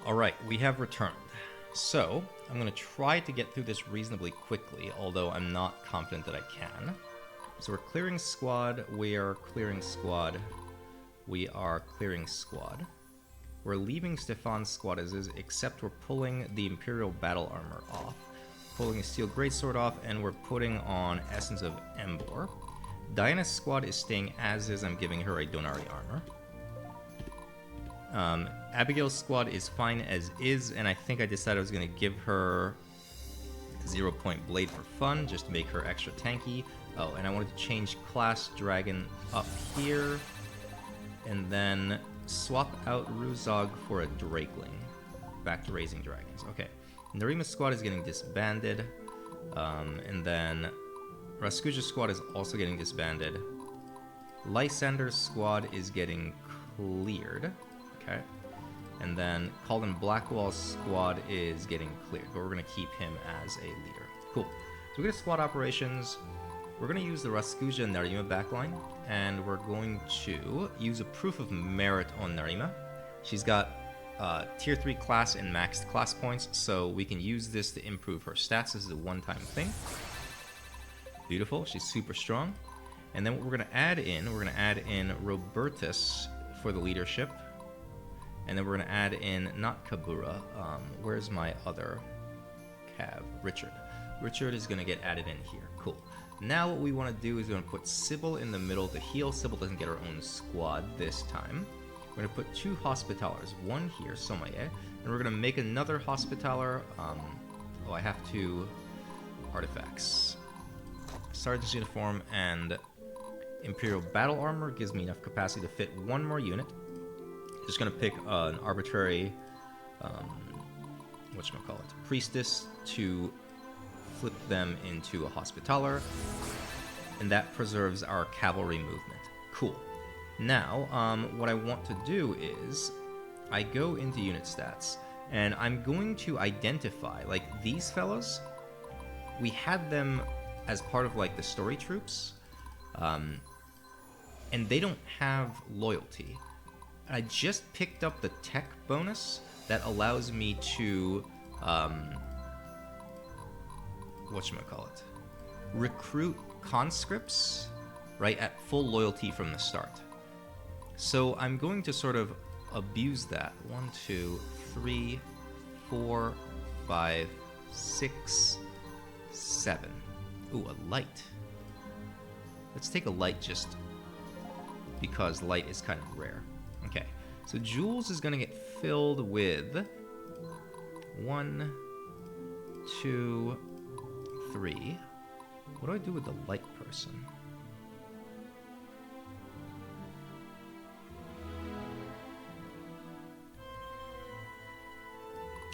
Alright, we have returned. So, I'm going to try to get through this reasonably quickly, although I'm not confident that I can. So we're clearing squad, we are clearing squad, we are clearing squad. We're leaving Stefan's squad as is, except we're pulling the Imperial Battle Armor off, pulling a Steel Greatsword off, and we're putting on Essence of Embor. Diana's squad is staying as is, I'm giving her a Donari armor. Abigail's squad is fine as is, and I think I decided I was going to give her 0-point blade for fun, just to make her extra tanky. Oh, and I wanted to change class dragon up here, and then swap out Ruzog for a Drakeling. Back to raising dragons. Okay, Narima's squad is getting disbanded, and then Raskuja's squad is also getting disbanded. Lysander's squad is getting cleared. Okay. And then Calden Blackwall's squad is getting cleared, but we're going to keep him as a leader. Cool. So we get squad operations. We're going to use the Raskuja and Narima backline, and we're going to use a proof of merit on Narima. She's got tier 3 class and maxed class points, so we can use this to improve her stats. This is a one-time thing. Beautiful. She's super strong. And then what we're going to add in, Robertus for the leadership. And then we're going to add in, not Kabura, where's my other Cav? Richard. Richard is going to get added in here. Cool. Now what we want to do is we're going to put Sybil in the middle to heal. Sybil doesn't get her own squad this time. We're going to put 2 Hospitalers. One here, Somaye. And we're going to make another Hospitaler. Oh, I have 2 artifacts. Sergeant's Uniform and Imperial Battle Armor gives me enough capacity to fit 1 more unit. Just gonna pick an arbitrary, priestess to flip them into a Hospitaler, and that preserves our cavalry movement. Cool. Now, what I want to do is, I go into unit stats, and I'm going to identify, like, these fellows, we had them as part of, like, the story troops, and they don't have loyalty. I just picked up the tech bonus that allows me to, recruit conscripts, right, at full loyalty from the start. So I'm going to sort of abuse that. 1, 2, 3, 4, 5, 6, 7. Ooh, a light. Let's take a light just because light is kind of rare. Okay, so Jules is going to get filled with 1, 2, 3. What do I do with the light person?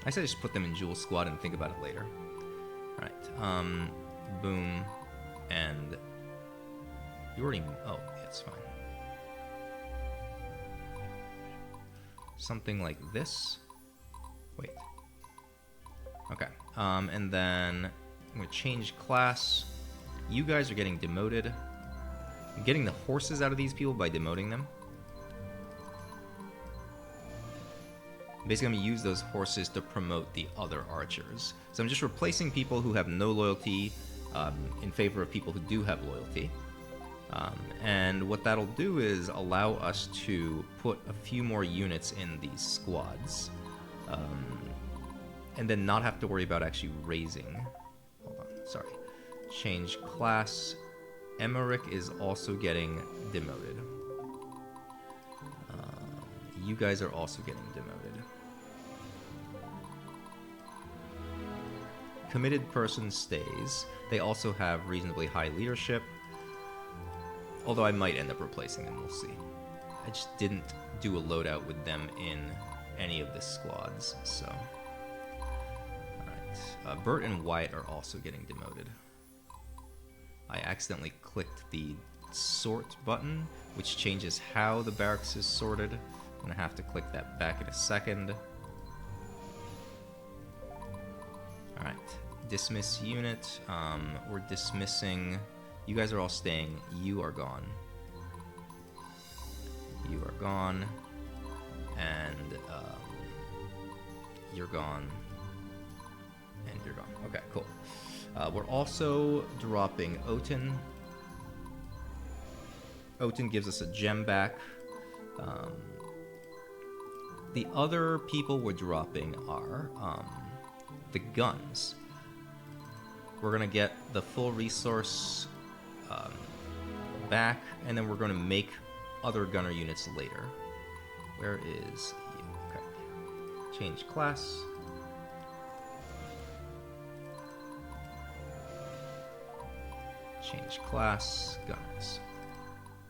I said just put them in Jules' squad and think about it later. Alright, boom, and you already, oh, it's fine. Something like this. Wait. Okay. And then I'm going to change class. You guys are getting demoted. I'm getting the horses out of these people by demoting them. Basically, I'm going to use those horses to promote the other archers. So I'm just replacing people who have no loyalty in favor of people who do have loyalty. And what that'll do is allow us to put a few more units in these squads, and then not have to worry about actually raising. Hold on, sorry. Change class. Emmerich is also getting demoted. You guys are also getting demoted. Committed person stays. They also have reasonably high leadership. Although I might end up replacing them, we'll see. I just didn't do a loadout with them in any of the squads, so... Alright. Bert and Wyatt are also getting demoted. I accidentally clicked the sort button, which changes how the barracks is sorted. I'm gonna have to click that back in a second. Alright. Dismiss unit. We're dismissing... You guys are all staying. You are gone. You are gone. And you're gone, and you're gone. Okay, cool. We're also dropping Oten. Oten gives us a gem back. The other people we're dropping are the guns. We're going to get the full resource back, and then we're going to make other gunner units later. Where is you? Okay. Change class. Change class, gunners.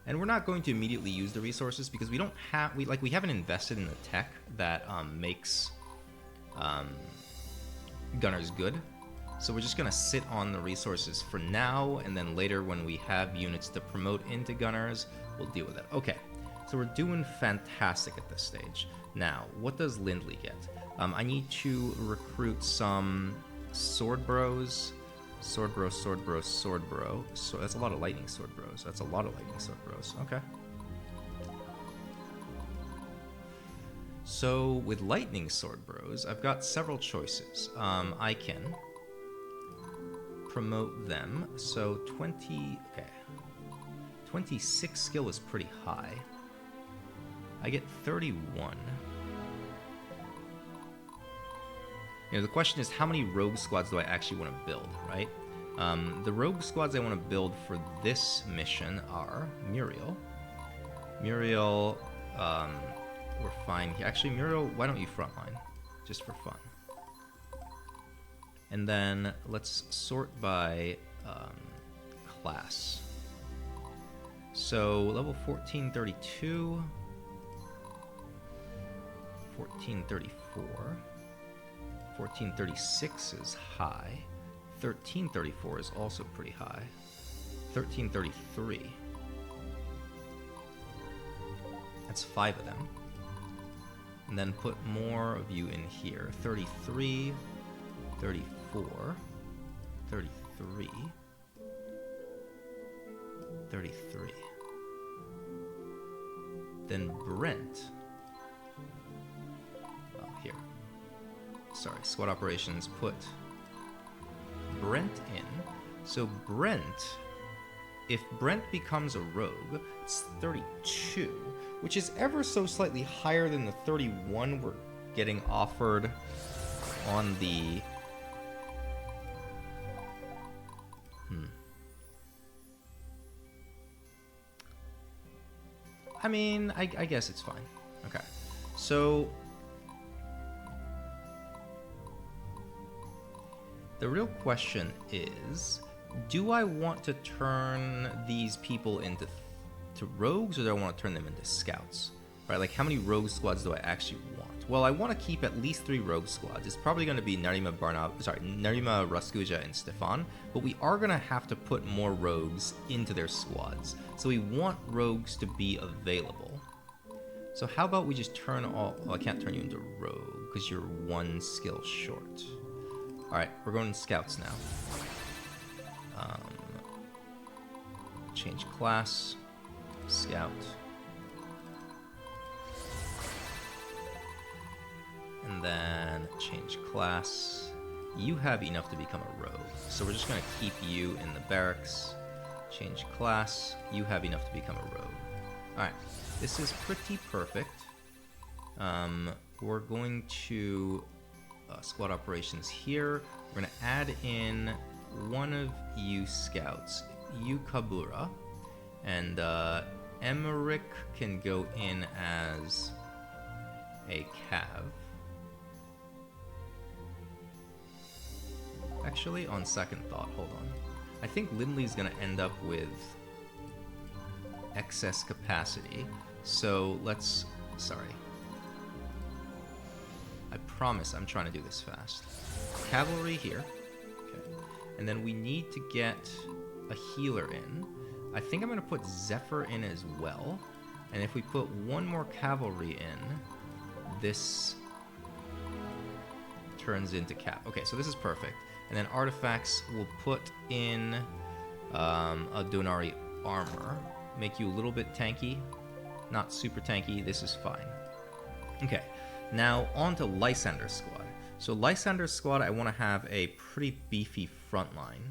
And we're not going to immediately use the resources because we don't have we haven't invested in the tech that makes gunners good. So we're just gonna sit on the resources for now, and then later when we have units to promote into gunners, we'll deal with it. Okay, so we're doing fantastic at this stage. Now, what does Lindley get? I need to recruit some sword bros. Sword bro, sword bro, sword bro. So that's a lot of lightning sword bros. That's a lot of lightning sword bros. Okay. So with lightning sword bros, I've got several choices. I can promote them. So 20, okay. 26 skill is pretty high. I get 31. You know, the question is, how many rogue squads do I actually want to build, right? The rogue squads I want to build for this mission are Muriel. Muriel, we're fine here. Actually, Muriel, why don't you frontline? Just for fun. And then let's sort by class. So, level 1432, 1434. 1436 is high. 1334 is also pretty high. 1333. That's 5 of them. And then put more of you in here. 33, 34, 33, 33. Then Brent. Oh, here. Sorry, squad operations, put Brent in. So Brent, if Brent becomes a rogue, it's 32, which is ever so slightly higher than the 31 we're getting offered on the... I mean, I guess it's fine. Okay, so... the real question is, do I want to turn these people into rogues, or do I want to turn them into scouts? Right, like how many rogue squads do I actually want? Well, I want to keep at least 3 rogue squads. It's probably going to be Narima, Raskuja, and Stefan, but we are going to have to put more rogues into their squads. So we want rogues to be available. So how about we just turn all... well, I can't turn you into rogue because you're 1 skill short. Alright, we're going to scouts now. Change class. Scout. And then change class. You have enough to become a rogue, so we're just going to keep you in the barracks. Change class. You have enough to become a rogue. Alright, this is pretty perfect. We're going to... squad operations here. We're going to add in one of you scouts, you Kabura, and Emmerich can go in as a cav. Actually, on second thought, hold on. I think Lindley's going to end up with excess capacity, so let's... sorry. I promise I'm trying to do this fast. Cavalry here. Okay. And then we need to get a healer in. I think I'm going to put Zephyr in as well. And if we put one more cavalry in, this turns into cap. Okay, so this is perfect. And then artifacts, we'll put in a Donari armor. Make you a little bit tanky. Not super tanky. This is fine. Okay. Now, on to Lysander's squad. So Lysander's squad, I want to have a pretty beefy front line.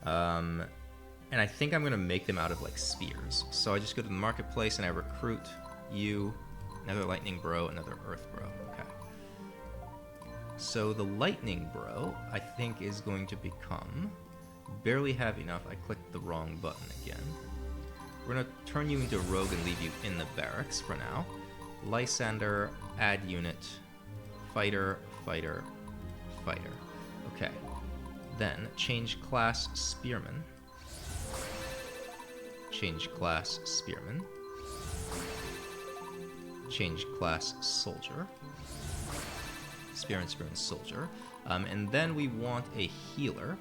And I think I'm going to make them out of, like, spears. So I just go to the marketplace and I recruit you, another lightning bro, another earth bro. Okay. So the lightning bro, I think, is going to become barely have enough. I clicked the wrong button again. We're going to turn you into a rogue and leave you in the barracks for now. Lysander, add unit, fighter, fighter, fighter. Okay. Then change class spearman. Change class spearman. Change class soldier. Spearman, spearman, soldier. And then we want a healer.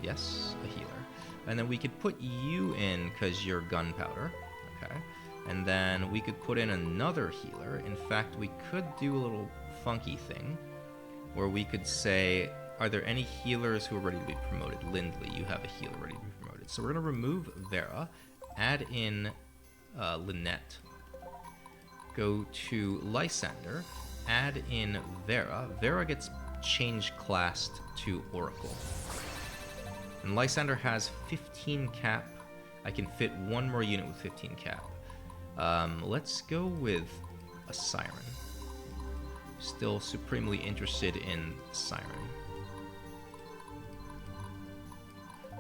Yes, a healer. And then we could put you in because you're gunpowder. Okay. And then we could put in another healer. In fact, we could do a little funky thing where we could say, are there any healers who are ready to be promoted? Lindley, you have a healer ready to be promoted. So we're going to remove Vera, add in Lynette, go to Lysander, add in Vera. Vera gets changed classed to Oracle. And Lysander has 15 cap. I can fit one more unit with 15 cap. Let's go with a Siren. Still supremely interested in Siren.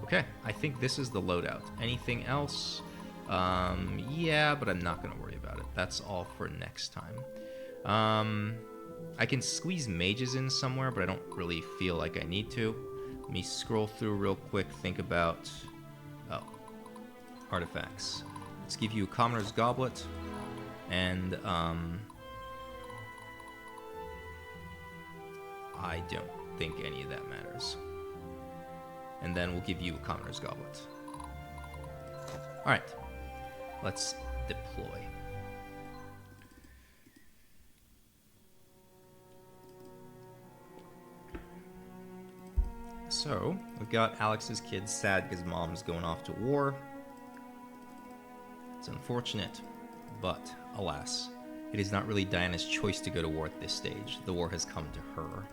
Okay, I think this is the loadout. Anything else? Yeah, but I'm not going to worry about it. That's all for next time. I can squeeze mages in somewhere, but I don't really feel like I need to. Let me scroll through real quick, think about... Oh, artifacts. Let's give you a Commoner's Goblet, and I don't think any of that matters. And then we'll give you a Commoner's Goblet. Alright, let's deploy. So, we've got Alex's kid sad because mom's going off to war. It's unfortunate, but alas, it is not really Diana's choice to go to war at this stage. The war has come to her.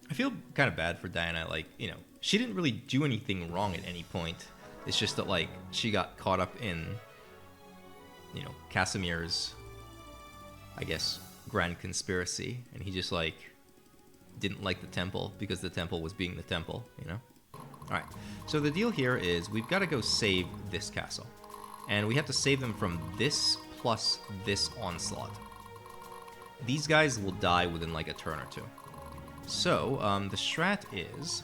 I feel kind of bad for Diana, like, you know, she didn't really do anything wrong at any point. It's just that, like, she got caught up in, you know, Casimir's, I guess, grand conspiracy, and he just, like, didn't like the temple because the temple was being the temple, you know? Alright, so the deal here is we've got to go save this castle. And we have to save them from this plus this onslaught. These guys will die within, like, a turn or two. So, the strat is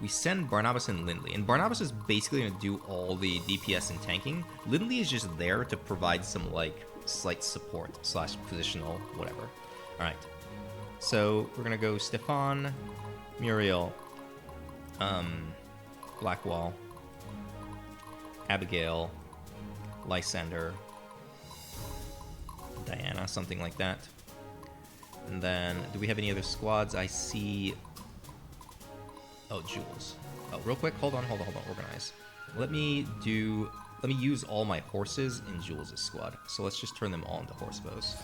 we send Barnabas and Lindley. And Barnabas is basically going to do all the DPS and tanking. Lindley is just there to provide some, like, slight support / positional whatever. Alright. So, we're going to go Stefan, Muriel, Blackwall, Abigail, Lysander, Diana, something like that. And then, do we have any other squads? I see... Oh, Jules. Oh, real quick, hold on, organize. Let me use all my horses in Jules' squad. So let's just turn them all into horse bows.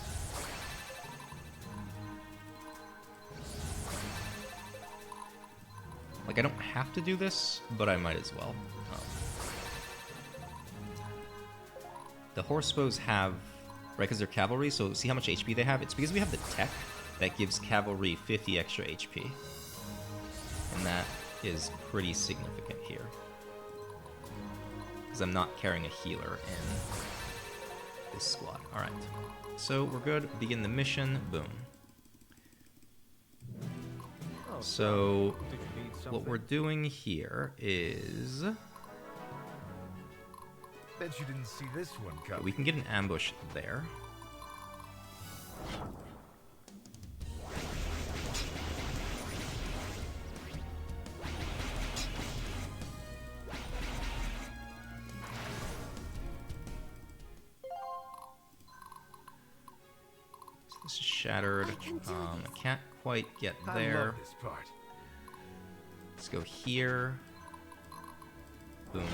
Like, I don't have to do this, but I might as well. The horse bows have... Right, because they're cavalry, so see how much HP they have? It's because we have the tech that gives cavalry 50 extra HP. And that is pretty significant here. Because I'm not carrying a healer in this squad. Alright, so we're good. Begin the mission. Boom. So, what we're doing here is... Bet you didn't see this one coming. We can get an ambush there. So this is shattered. I can't quite get there. I love this part. Let's go here. Boom.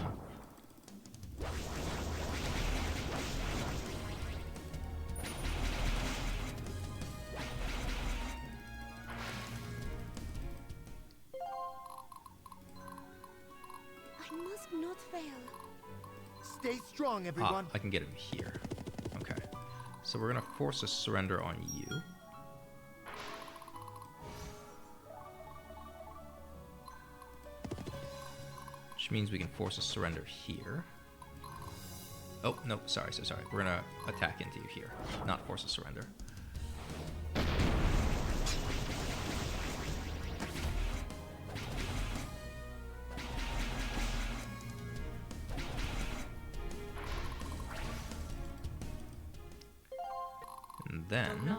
Stay strong, everyone. I can get him here. Okay. So we're gonna force a surrender on you. Which means we can force a surrender here. Oh, no, sorry. We're gonna attack into you here, not force a surrender. And then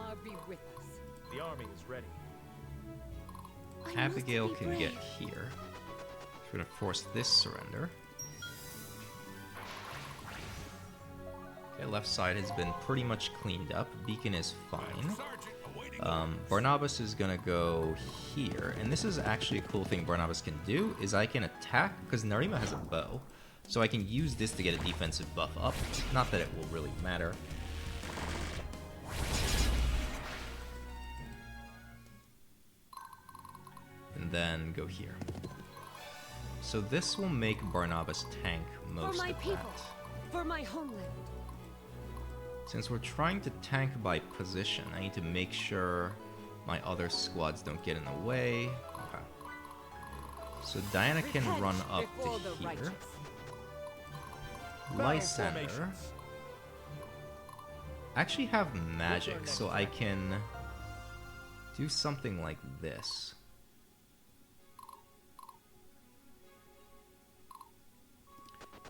The army is ready. Abigail can get here. We're gonna force this surrender. Okay, left side has been pretty much cleaned up. Beacon is fine. Barnabas is gonna go here, and this is actually a cool thing Barnabas can do, is I can attack, because Narima has a bow, so I can use this to get a defensive buff up. Not that it will really matter. And then go here. So this will make Barnabas tank most For my of people, that. for my homeland. Since we're trying to tank by position, I need to make sure my other squads don't get in the way. Okay. So Diana can Repent run up before to the here. righteous. Lysander. I actually have magic, so I can do something like this.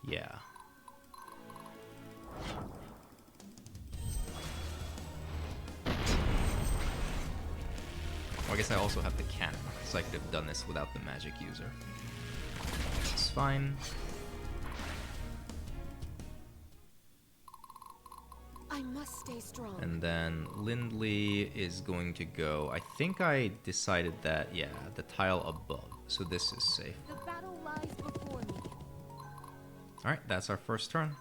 Yeah. Well, I guess I also have the cannon, so I could have done this without the magic user. It's fine. I must stay strong. And then Lindley is going to go. I think I decided that, yeah, the tile above. So this is safe. The battle lies before me. Alright, that's our first turn.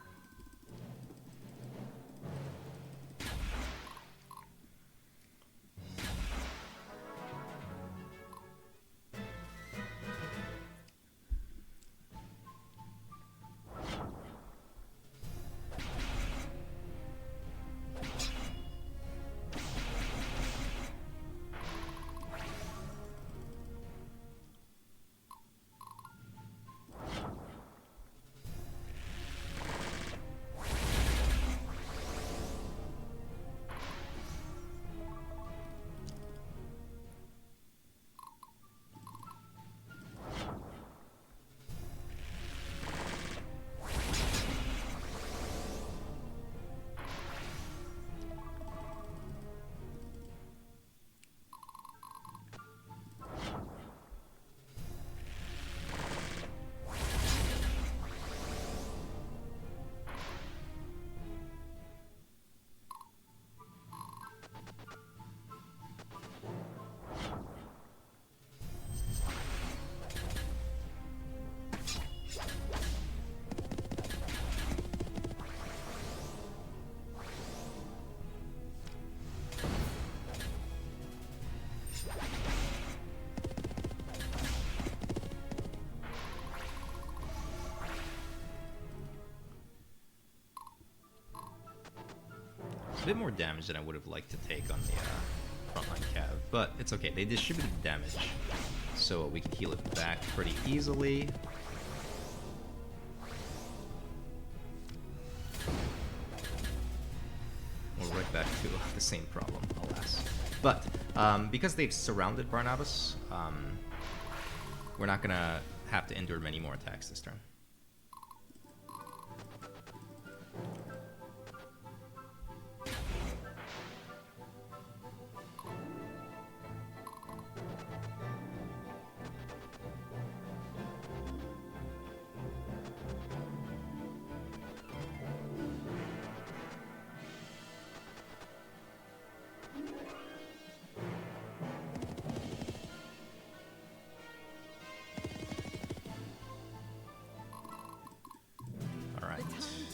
It's a bit more damage than I would have liked to take on the frontline cav, but it's okay. They distributed the damage, so we can heal it back pretty easily. We're right back to the same problem, alas. But because they've surrounded Barnabas, we're not gonna have to endure many more attacks this turn.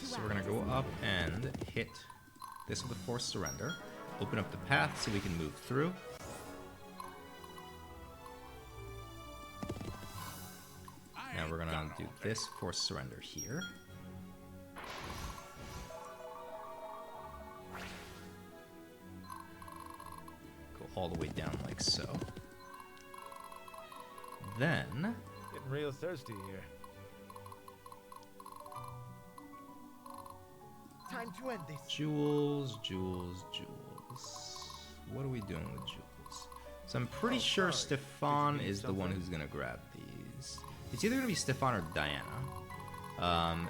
So we're gonna go up and hit this with a forced surrender. Open up the path so we can move through. Now we're gonna do this forced surrender here. all the way down like so. Then... Getting real thirsty here. Time to end this. Jewels, jewels, jewels. What are we doing with jewels? So I'm pretty sure sorry. Stefan Did you need is the one something? who's gonna grab these. It's either gonna be Stefan or Diana.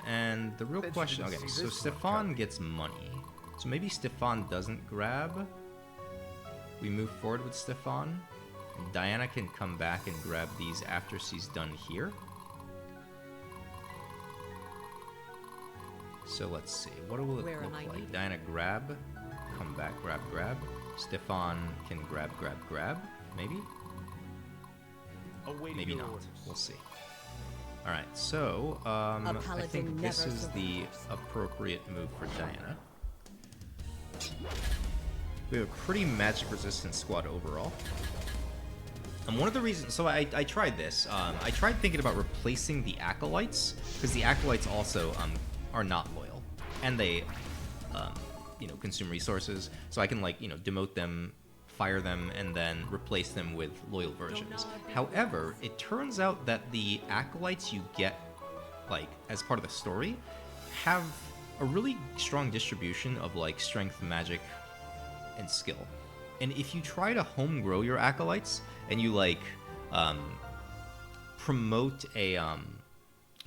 And the real Bet you question, didn't okay, see so this one Stefan coming. gets money. So maybe Stefan doesn't grab. We move forward with Stefan. And Diana can come back and grab these after she's done here. So let's see, what will it Where look am I like? needed? Diana grab, come back, grab, grab. Stefan can grab, grab, grab, maybe? Awaiting Maybe your not, orders. we'll see. Alright, so, I paladin think this never is the surrenders. appropriate move for Diana. We have a pretty magic resistant squad overall. And one of the reasons, so I tried this. I tried thinking about replacing the acolytes, because the acolytes also are not loyal, and they, you know, consume resources. So I can, like, you know, demote them, fire them, and then replace them with loyal versions. However, it turns out that the acolytes you get, like, as part of the story, have a really strong distribution of, like, strength, magic, and skill. And if you try to home grow your acolytes and you like promote a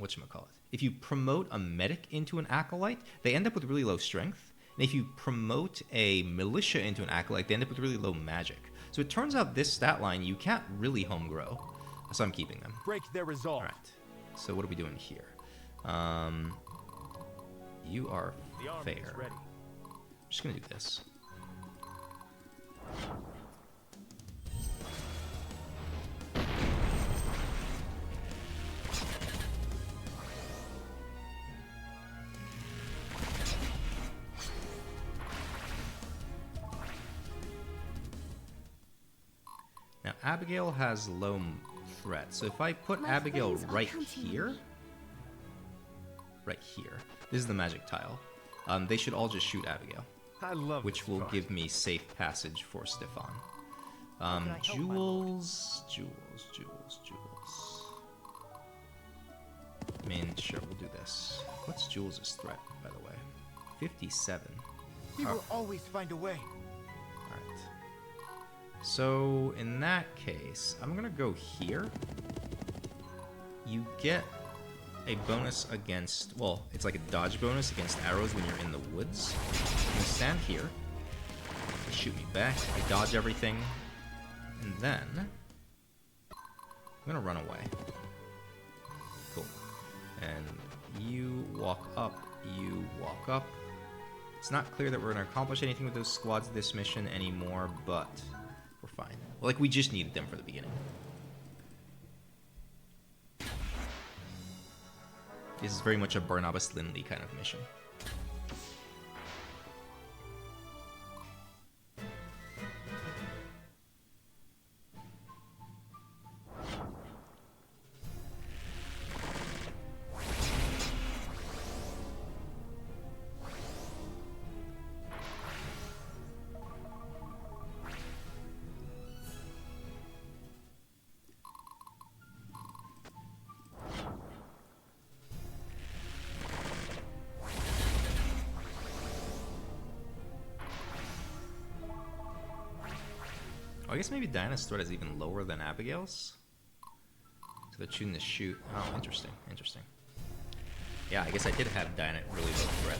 whatchamacallit, if you promote a medic into an acolyte, they end up with really low strength. And if you promote a militia into an acolyte, they end up with really low magic. So it turns out this stat line you can't really home grow. So I'm keeping them. Break their resolve. Alright. So what are we doing here? You are The army is fair. ready. I'm just gonna do this. Now Abigail has low threat, so if I put My Abigail friends are right counting on here, me. right here, this is the magic tile. They should all just shoot Abigail, I love which this will part. give me safe passage for Stefan. can I help, my lord? Jewels, jewels, jewels, jewels. I mean, sure, we'll do this. What's Jules' threat, by the way? 57. He Oh. will always find a way. Alright. So, in that case, I'm gonna go here. You get a bonus against, well, it's like a dodge bonus against arrows when you're in the woods. You stand here. They shoot me back. I dodge everything. And then I'm gonna run away. Cool. And you walk up, you walk up. It's not clear that we're gonna accomplish anything with those squads this mission anymore, but we're fine. Like, we just needed them for the beginning. This is very much a Barnabas Lindley kind of mission. Oh, I guess maybe Diana's threat is even lower than Abigail's. So they're choosing to shoot. Oh, interesting, interesting. Yeah, I guess I did have Diana at really low threat.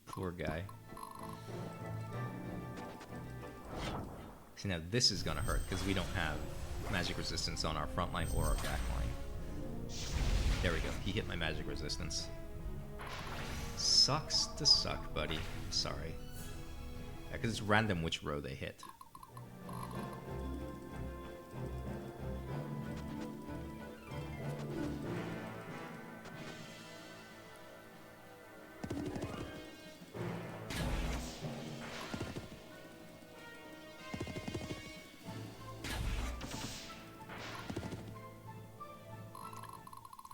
Poor guy. See, now this is gonna hurt because we don't have magic resistance on our front line or our back line. There we go. He hit my magic resistance. Sucks to suck, buddy. Sorry. Because it's random which row they hit.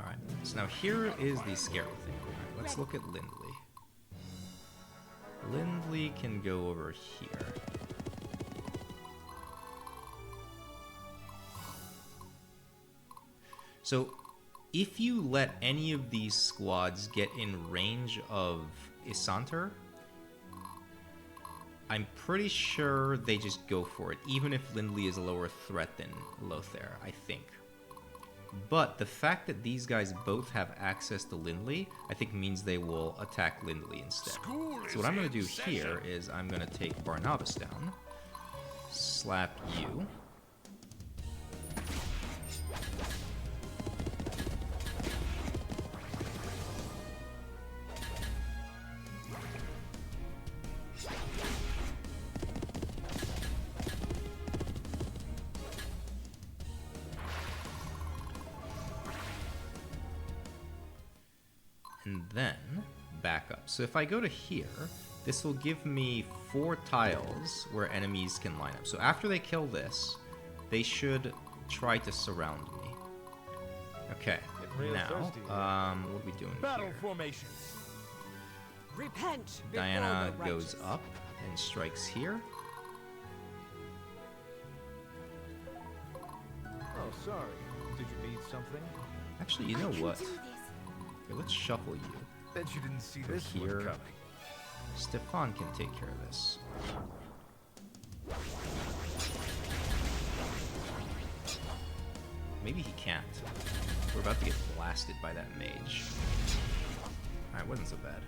Alright, so now here is the scary thing. Alright, let's look at Lindley. Lindley can go over here. So, if you let any of these squads get in range of Isanter, I'm pretty sure they just go for it, even if Lindley is a lower threat than Lothair, I think. But the fact that these guys both have access to Lindley, I think means they will attack Lindley instead. So what I'm going to do here is I'm going to take Barnabas down, slap you, and then back up. So if I go to here, this will give me 4 tiles where enemies can line up. So after they kill this, they should try to surround me. Okay, now, what are we doing Battle here? formation. Repent. Diana before the goes righteous. up and strikes here. Oh, sorry. Did you need something? Actually, you know I can what? do this. Okay, let's shuffle you. Bet you didn't see Go this one here. coming. Stefan can take care of this. Maybe he can't. We're about to get blasted by that mage. Alright, wasn't so bad.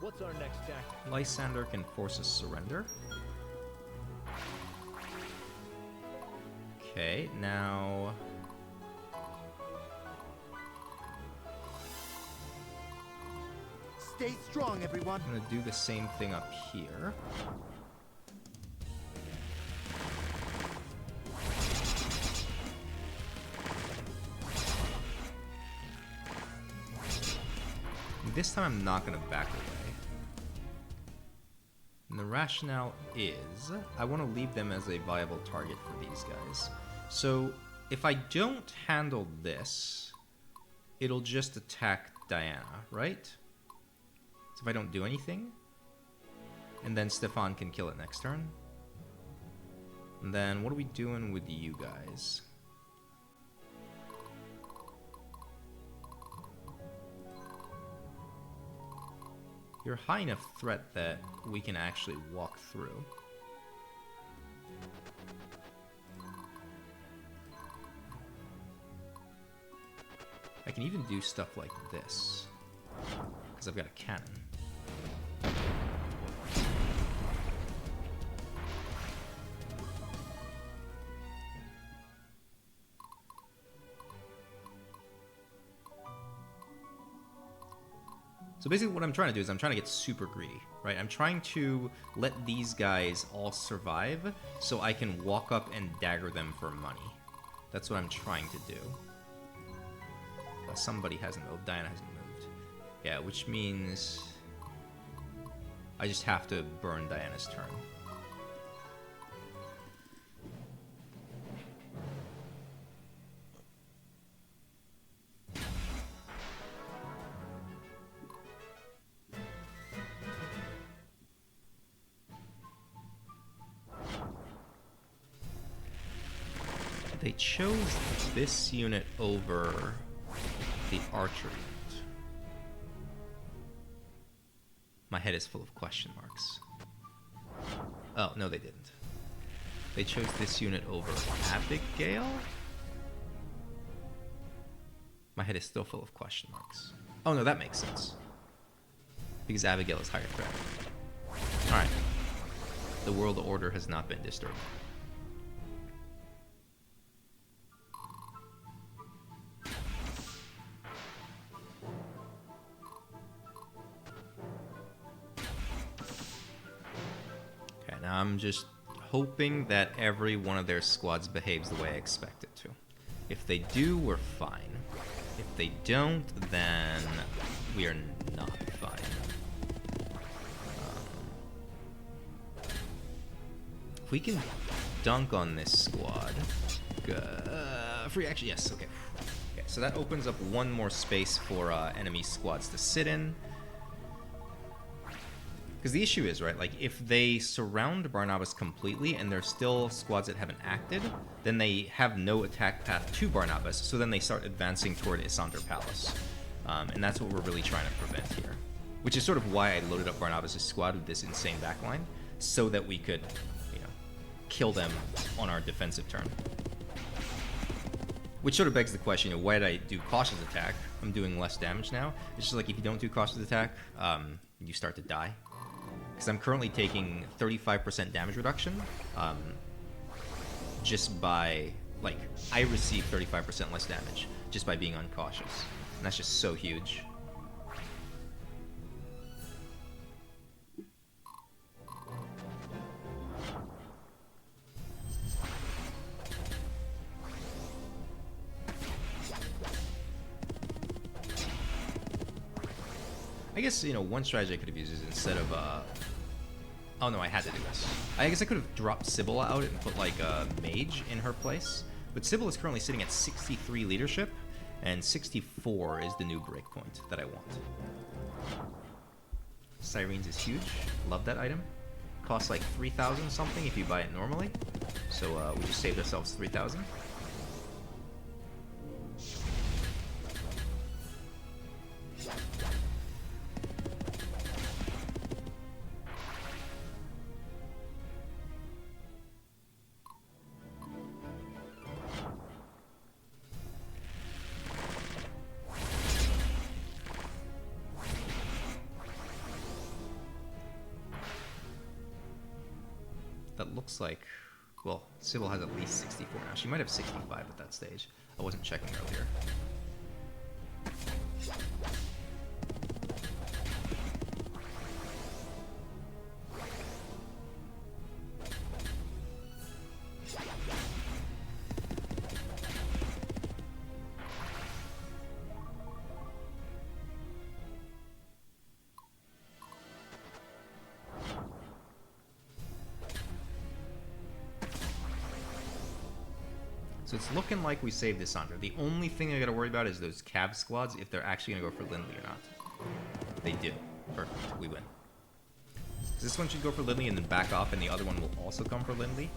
What's our next tactic? Lysander can force a surrender. Okay, now... Stay strong, everyone. I'm gonna do the same thing up here. This time I'm not gonna back away. And the rationale is, I want to leave them as a viable target for these guys. So, if I don't handle this, it'll just attack Diana, right? So if I don't do anything, and then Stefan can kill it next turn. And then what are we doing with you guys? You're a high enough threat that we can actually walk through. I can even do stuff like this, because I've got a cannon. So basically what I'm trying to do is I'm trying to get super greedy, right? I'm trying to let these guys all survive so I can walk up and dagger them for money. That's what I'm trying to do. Well, somebody hasn't moved. Diana hasn't moved. Yeah, which means I just have to burn Diana's turn. They chose this unit over the archer unit. My head is full of question marks. Oh, no they didn't. They chose this unit over Abigail? My head is still full of question marks. Oh no, that makes sense. Because Abigail is higher threat. Alright. The world order has not been disturbed. And I'm just hoping that every one of their squads behaves the way I expect it to. If they do, we're fine. If they don't, then we are not fine. If we can dunk on this squad... free action, yes, okay. Okay, so that opens up one more space for enemy squads to sit in. Because the issue is, right, like, if they surround Barnabas completely and there's still squads that haven't acted, then they have no attack path to Barnabas, so then they start advancing toward Isander Palace. And that's what we're really trying to prevent here. Which is sort of why I loaded up Barnabas' squad with this insane backline, so that we could, you know, kill them on our defensive turn. Which sort of begs the question, you know, why did I do cautious attack? I'm doing less damage now. It's just like, if you don't do cautious attack, you start to die. Because I'm currently taking 35% damage reduction, just by, like, I receive 35% less damage just by being uncautious. And that's just so huge. I guess, you know, one strategy I could have used is instead of, oh no, I had to do this. I guess I could have dropped Sybil out and put, like, a mage in her place. But Sybil is currently sitting at 63 leadership, and 64 is the new breakpoint that I want. Sirens is huge. Love that item. Costs like 3,000 something if you buy it normally. So we just saved ourselves 3,000. That looks like, well, Sybil has at least 64 now. She might have 65 at that stage. I wasn't checking earlier. So it's looking like we saved this Isander. The only thing I gotta worry about is those Cav squads, if they're actually gonna go for Lindley or not. They do. Perfect. We win. So this one should go for Lindley and then back off, and the other one will also come for Lindley.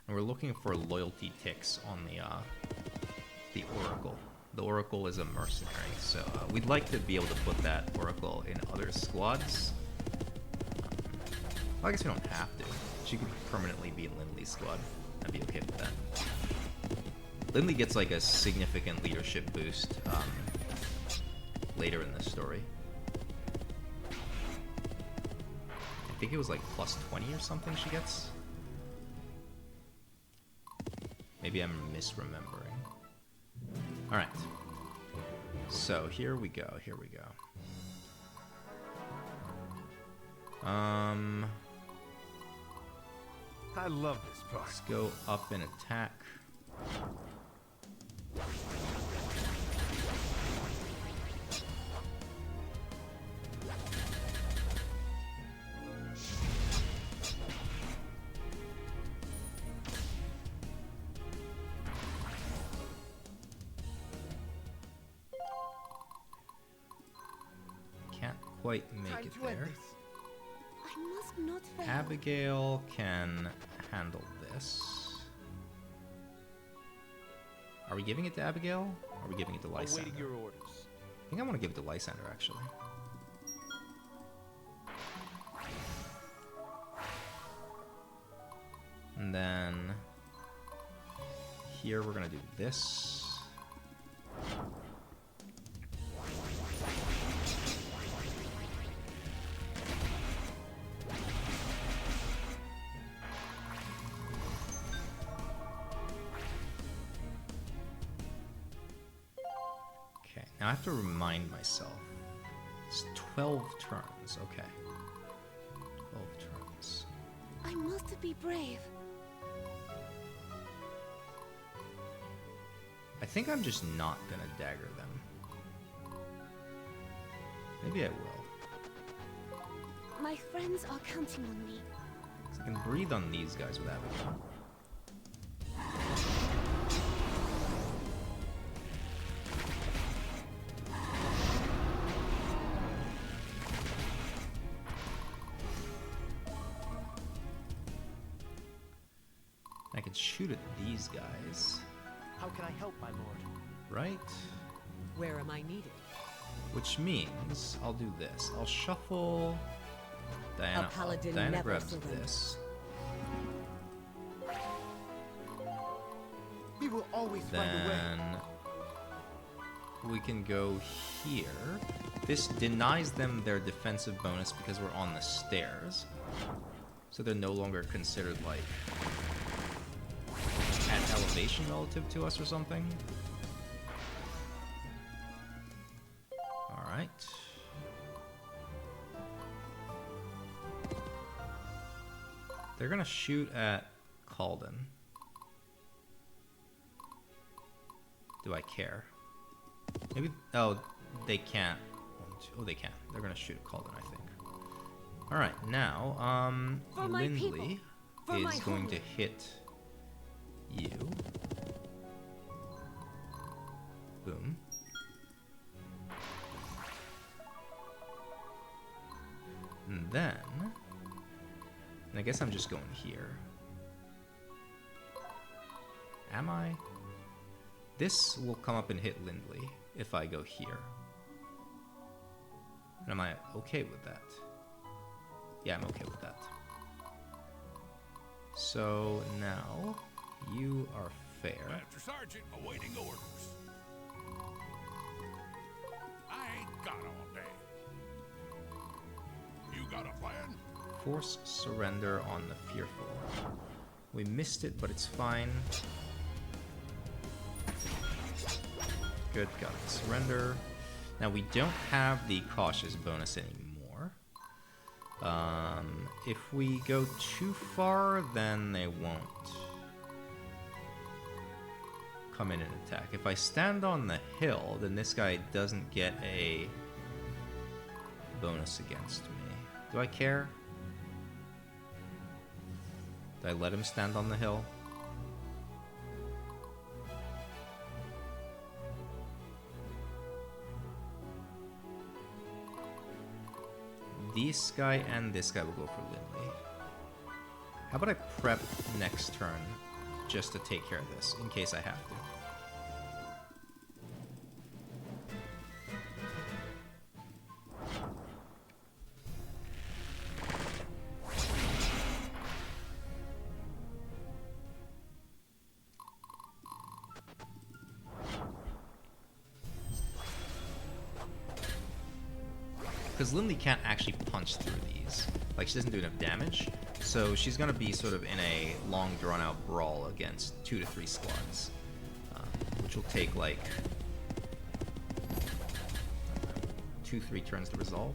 We're looking for loyalty ticks on the Oracle. The Oracle is a mercenary, so we'd like to be able to put that Oracle in other squads. Well, I guess we don't have to. She could permanently be in Lindley's squad. I'd be okay with that. Lindley gets like a significant leadership boost later in the story. I think it was like plus 20 or something she gets. Maybe I'm misremembering. Alright. So, here we go, here we go. I love this part. Let's go up and attack. Quite make it there. I must not fail. Abigail can handle this. Are we giving it to Abigail? Or are we giving it to Lysander? Awaiting your orders. I think I want to give it to Lysander, actually. And then here we're gonna do this. Now I have to remind myself. It's 12 turns. Okay. 12 turns. I must be brave. I think I'm just not gonna dagger them. Maybe I will. My friends are counting on me. I can breathe on these guys with Abigail. I can shoot at these guys, How can I help, my lord? right? Where am I needed? Which means I'll do this. I'll shuffle Diana. paladin Diana never grabs surrenders. this. We will always find a way. Then we can go here. This denies them their defensive bonus because we're on the stairs. So they're no longer considered like at elevation relative to us or something. Alright. They're gonna shoot at Calden. Do I care? Maybe. Oh, they can't. Oh, they can. They're gonna shoot at Calden, I think. All right, now, For my Lindley people. For my is going home. to hit you. Boom. And then, and I guess I'm just going here. Am I? This will come up and hit Lindley if I go here. And am I okay with that? Yeah, I'm okay with that. So now you are fair. Master Sergeant, awaiting orders. I ain't got all day. You got a plan? Force surrender on the fearful. We missed it, but it's fine. Good, got it. Surrender. Now we don't have the cautious bonus anymore. If we go too far, then they won't come in and attack. If I stand on the hill, then this guy doesn't get a bonus against me. Do I care? Did I let him stand on the hill? This guy and this guy will go for Lindley. How about I prep next turn just to take care of this, in case I have to. Because Lindley can't actually punch through these. Like, she doesn't do enough damage. So she's going to be sort of in a long, drawn-out brawl against 2 to 3 squads. Which will take, like, 2-3 turns to resolve.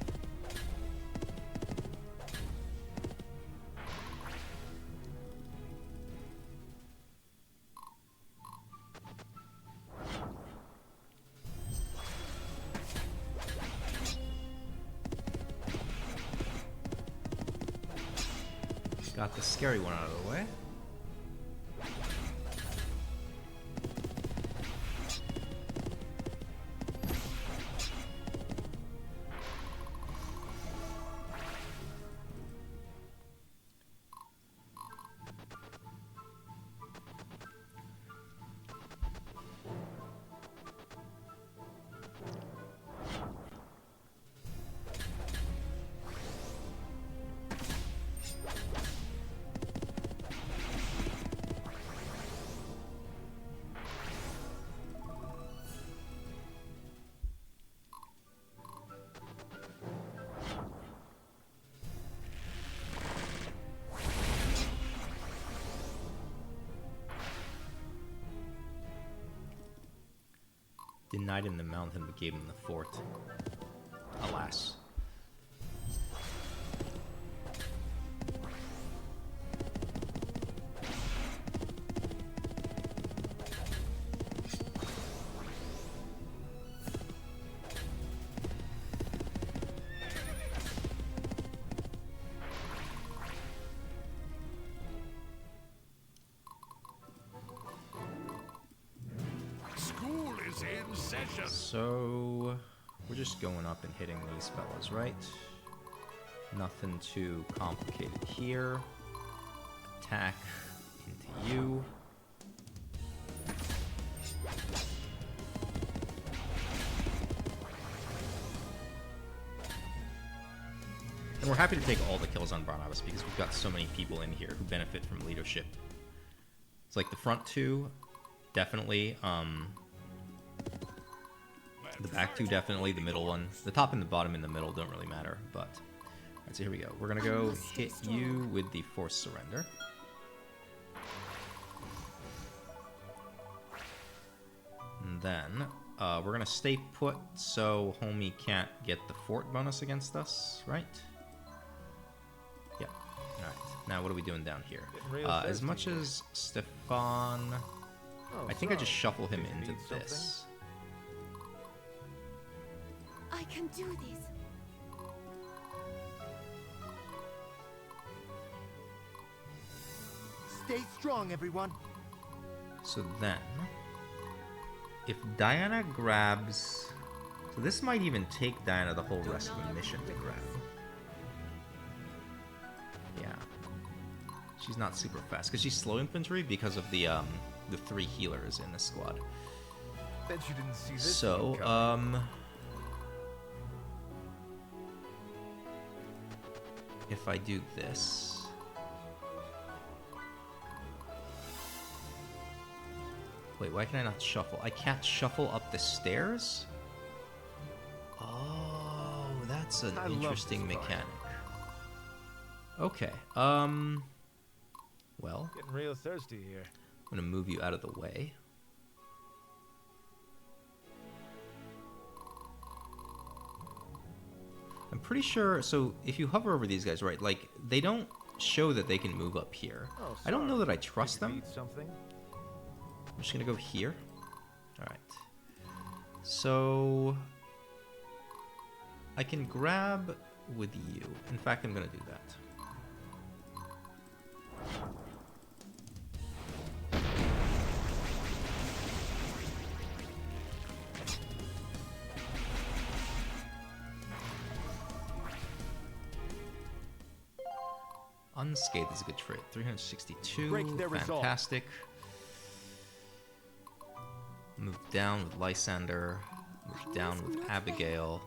Got the scary one out of the way. Denied him the mountain, but gave him the fort. Alas. School is in session. So, we're just going up and hitting these fellas, right? Nothing too complicated here. Attack into you. And we're happy to take all the kills on Barnabas because we've got so many people in here who benefit from leadership. It's like the front two, definitely. The back two, definitely. The middle one. The top and the bottom and the middle don't really matter, but... Alright, so here we go. We're gonna go hit you with the forced surrender. And then, we're gonna stay put so homie can't get the fort bonus against us, right? Yeah. Alright. Now, what are we doing down here? As much as Stefan... Oh, I think I sorry. just shuffle him Did you into need something? this. I can do this. Stay strong, everyone. So then, if Diana grabs... So this might even take Diana the whole rest of the mission to grab. Yeah. She's not super fast, because she's slow infantry because of the 3 healers in the squad. Bet you didn't see this So, one coming. if I do this... Wait, why can I not shuffle? I can't shuffle up the stairs? Oh, that's an I love interesting this part. mechanic. Okay, well, Getting real thirsty here. I'm gonna move you out of the way. I'm pretty sure, so if you hover over these guys, right, like, they don't show that they can move up here. Oh, I don't know that I Did trust you them. need something? I'm just gonna go here. Alright. So... I can grab with you. In fact, I'm gonna do that. Unscathed is a good trait. 362. Break their resolve. Fantastic. Move down with Lysander. Move down with Abigail.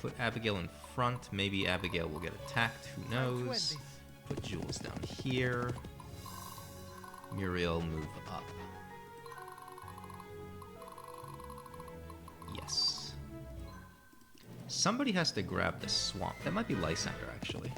Put Abigail in front. Maybe Abigail will get attacked. Who knows? Put Jules down here. Muriel, move up. Yes. Somebody has to grab the swamp. That might be Lysander, actually.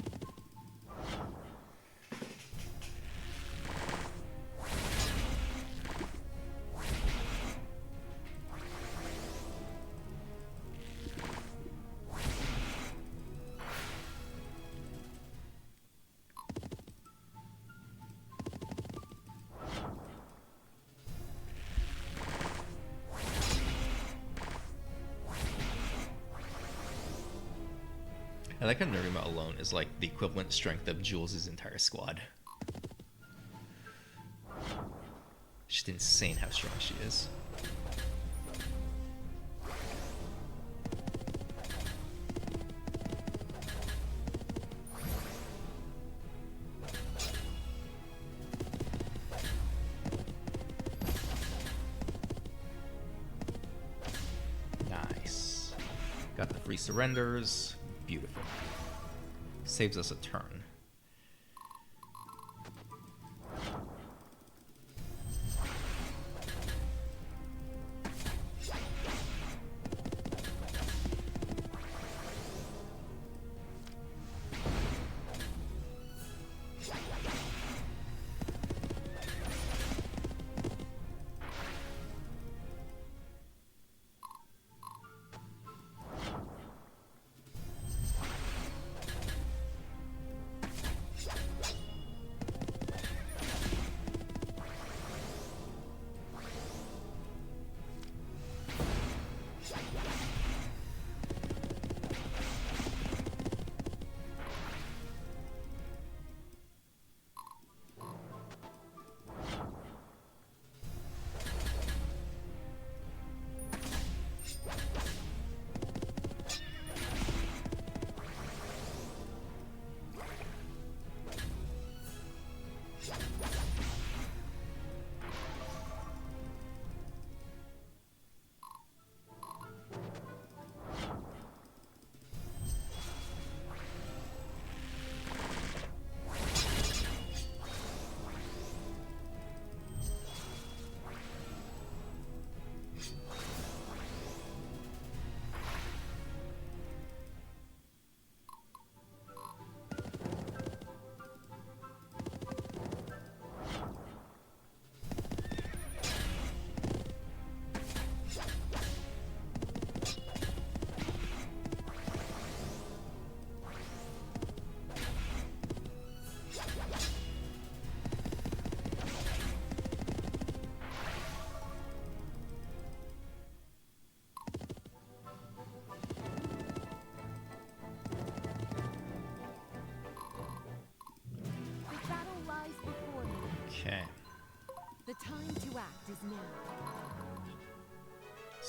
I like how Nerima alone is like the equivalent strength of Jules' entire squad. Just insane how strong she is. Nice. Got the free surrenders. Beautiful. Saves us a turn.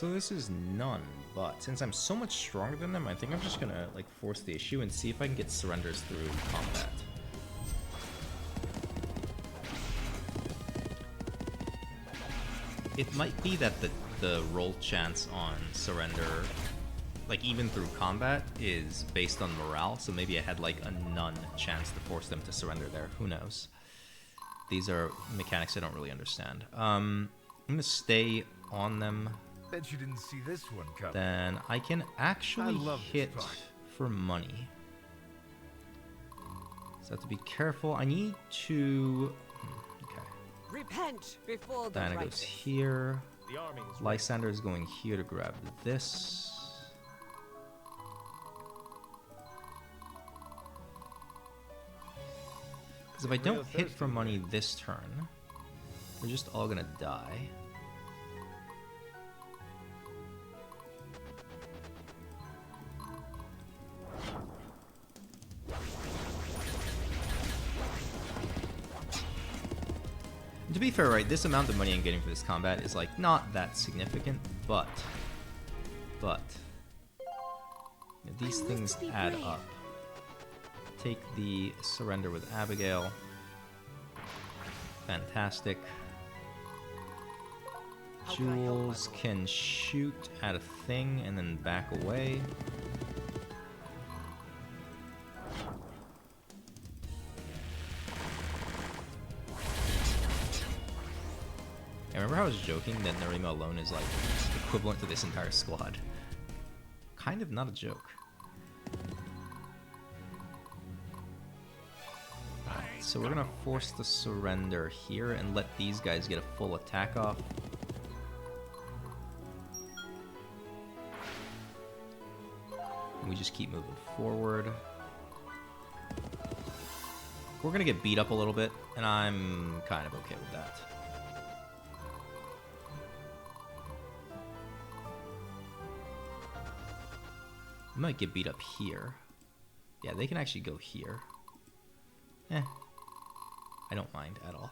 So this is none, but since I'm so much stronger than them, I think I'm just gonna like force the issue and see if I can get surrenders through combat. It might be that the roll chance on surrender, like even through combat, is based on morale, so maybe I had like a none chance to force them to surrender there. Who knows? These are mechanics I don't really understand. I'm gonna stay on them. Bet you didn't see this one coming. Then I can actually love this hit part. for money. So I have to be careful. I need to... Okay. Repent before the Diana goes righteous. here. The army is Lysander is going here to grab this. Because if I don't hit for money this turn, we're just all gonna die. And to be fair, right, this amount of money I'm getting for this combat is like not that significant, but you know, these I want things to be add brave. up. Take the surrender with Abigail. Fantastic. How can I help, my Jules lord? can shoot at a thing and then back away. I remember how I was joking that Narima alone is like equivalent to this entire squad. Kind of not a joke. So we're gonna force the surrender here and let these guys get a full attack off. And we just keep moving forward. We're gonna get beat up a little bit, and I'm kind of okay with that. I might get beat up here. Yeah, they can actually go here. I don't mind at all.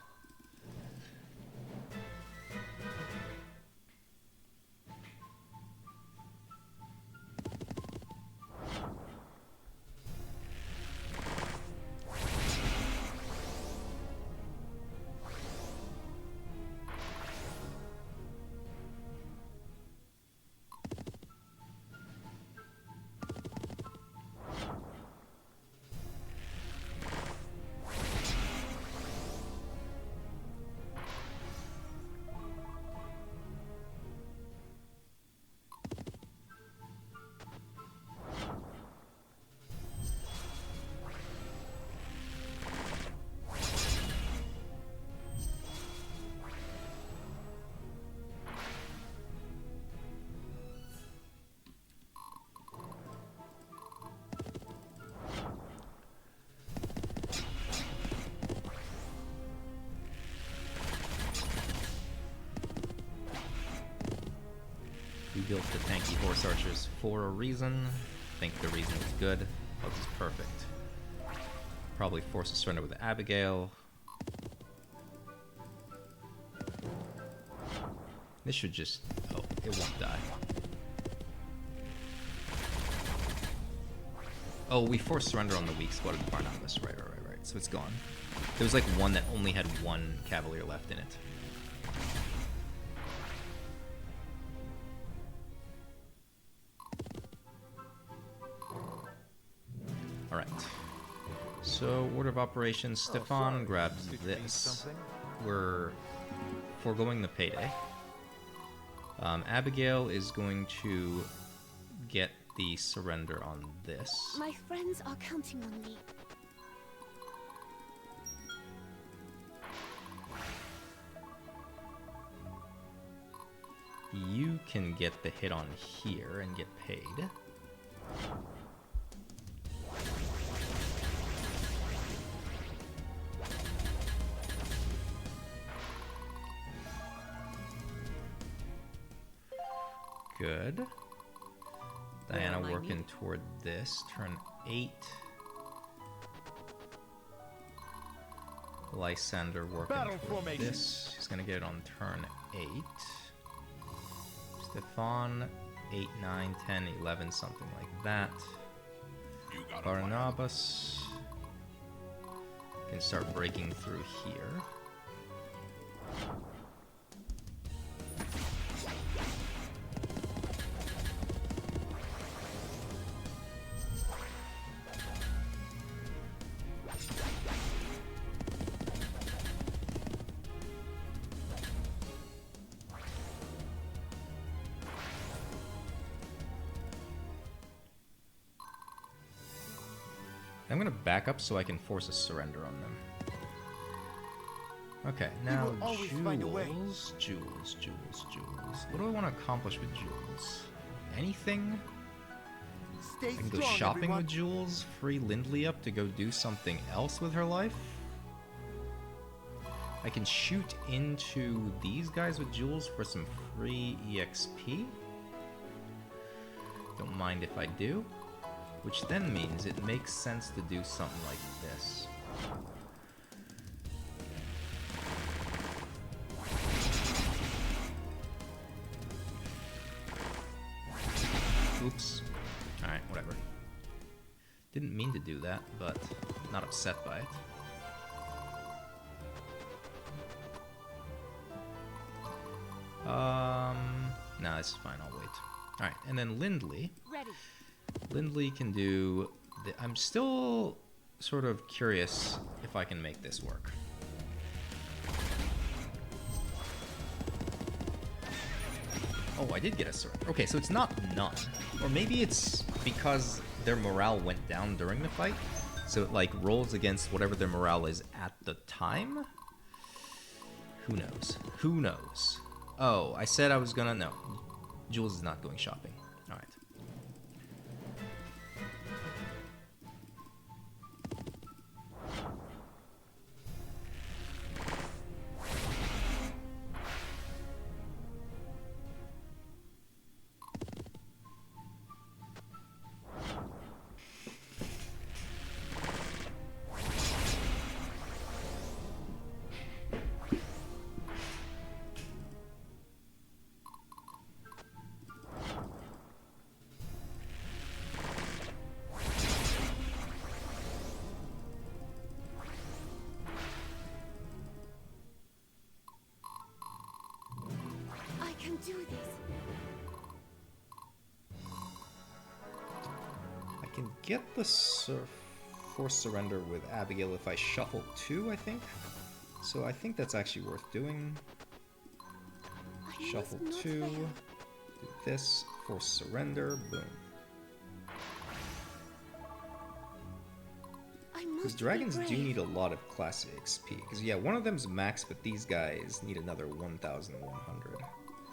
We built the tanky horse archers for a reason. I think the reason is good. Oh, this is perfect. Probably force a surrender with Abigail. This should just... oh, it won't die. Oh, we forced surrender on the weak squad of the Barnabas. Right. So it's gone. There was like one that only had one cavalier left in it. Alright. So, order of operations. Stefan grabs Did you need this. something? We're foregoing the payday. Abigail is going to get the surrender on this. My friends are counting on me. You can get the hit on here and get paid. Good. Diana am I working needed? toward this. Turn 8. Lysander working Battle toward formation. this. She's gonna get it on turn 8. Stefan, 8, 9, 10, 11, something like that. You got a Barnabas can start breaking through here. I'm gonna back up so I can force a surrender on them. Okay, now will always find a way. jewels. What do I want to accomplish with jewels? Anything? Stay I can go strong, shopping everyone. with jewels, free Lindley up to go do something else with her life. I can shoot into these guys with jewels for some free EXP. Don't mind if I do. Which then means it makes sense to do something like this. Oops. Alright, whatever. Didn't mean to do that, but not upset by it. No, this is fine, I'll wait. Alright, and then Lindley. Ready. Lindley can do... I'm still sort of curious if I can make this work. Oh, I did get a surrender. Okay, so it's not none. Or maybe it's because their morale went down during the fight. So it, like, rolls against whatever their morale is at the time? Who knows? Who knows? Oh, I said I was gonna... No. Jules is not going shopping. Alright. I can do this. I can get the forced surrender with Abigail if I shuffle 2, I think. So I think that's actually worth doing. I Shuffle must not 2. fail. Do this. Forced surrender. Boom. I Because must dragons be do brave. need a lot of class XP. Because, yeah, one of them's max, but these guys need another 1,100.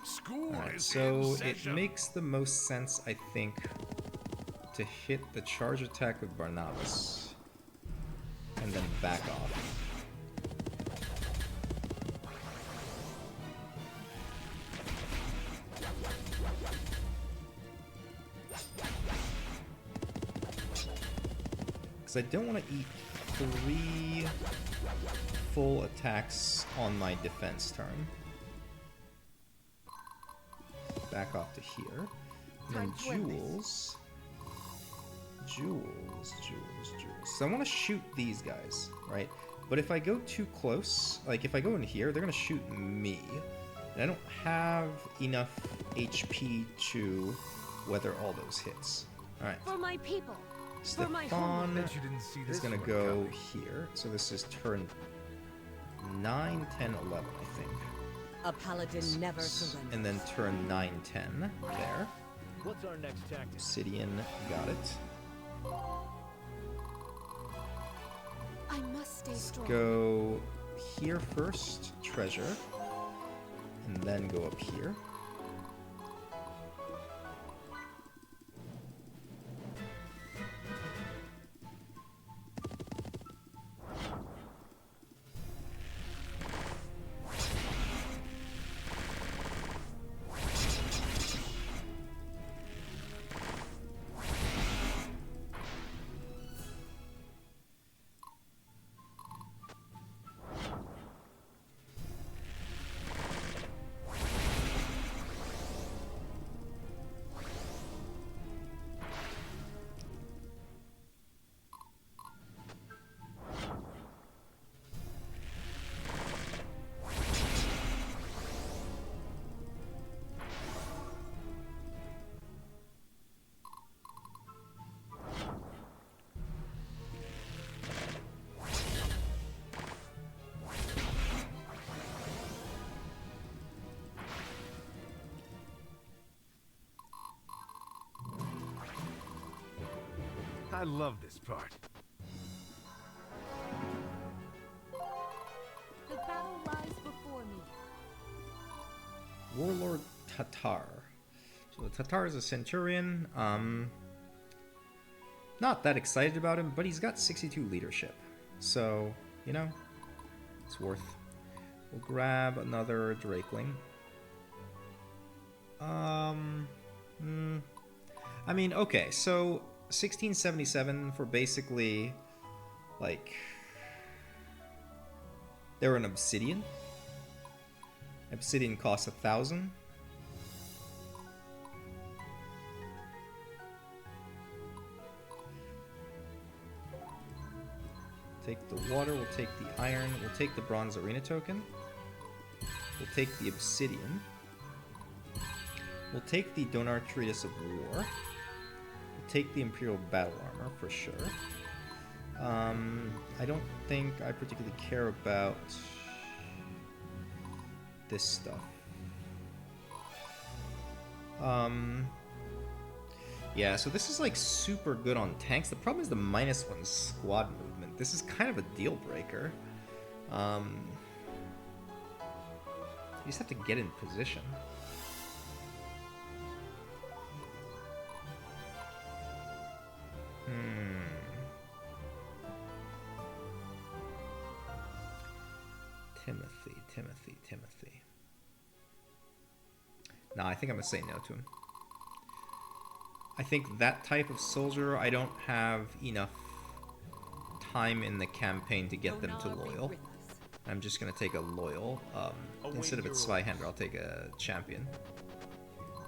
School Alright, is so in it session. makes the most sense, I think, to hit the charge attack with Barnabas. And then back off. Because I don't want to eat 3 full attacks on my defense turn. Back off to here. And then Time to end this. jewels. So I want to shoot these guys, right? But if I go too close, like if I go in here, they're going to shoot me. And I don't have enough HP to weather all those hits. Alright. For my people. For my Stefan Bet you didn't see is this going to one go coming. here. So this is turn 9, 10, 11, I think. A paladin never surrenders. And then turn 9, 10 there. What's our next tactic? Obsidian got it. I must stay strong. Go here first, treasure, and then go up here. I love this part. The battle lies before me. Warlord Tatar. So the Tatar is a centurion. Not that excited about him, but he's got 62 leadership. So, you know, it's worth. We'll grab another Drakeling. I mean, okay, so 1677 for basically, like, they're an obsidian. Obsidian costs 1,000. Take the water, we'll take the iron, we'll take the bronze arena token. We'll take the obsidian. We'll take the Donar Treatise of War. We'll take the Imperial Battle Armor for sure. I don't think I particularly care about this stuff. Yeah, so this is like super good on tanks. The problem is the -1 squad movement. This is kind of a deal breaker. You just have to get in position. Timothy. No, I think I'm gonna say no to him. I think that type of soldier, I don't have enough time in the campaign to get them to loyal. I'm just gonna take a loyal. Instead of a Zweihander, I'll take a champion.